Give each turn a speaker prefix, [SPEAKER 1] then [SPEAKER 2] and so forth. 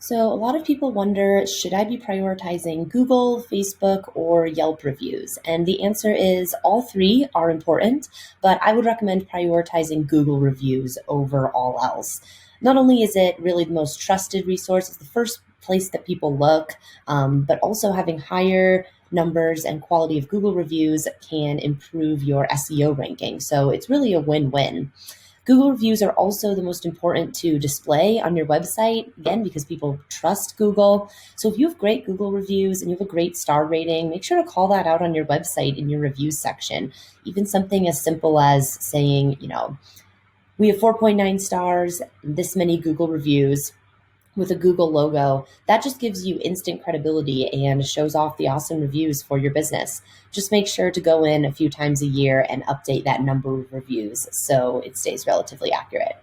[SPEAKER 1] So, a lot of people wonder, should I be prioritizing Google, Facebook, or Yelp reviews? And the answer is all three are important, but I would recommend prioritizing Google reviews over all else. Not only is it really the most trusted resource, it's the first place that people look, but also having higher numbers and quality of Google reviews can improve your SEO ranking. So, it's really a win win. Google reviews are also the most important to display on your website, again, because people trust Google. So if you have great Google reviews and you have a great star rating, make sure to call that out on your website in your reviews section. Even something as simple as saying, we have 4.9 stars, this many Google reviews with a Google logo, that just gives you instant credibility and shows off the awesome reviews for your business. Just make sure to go in a few times a year and update that number of reviews so it stays relatively accurate.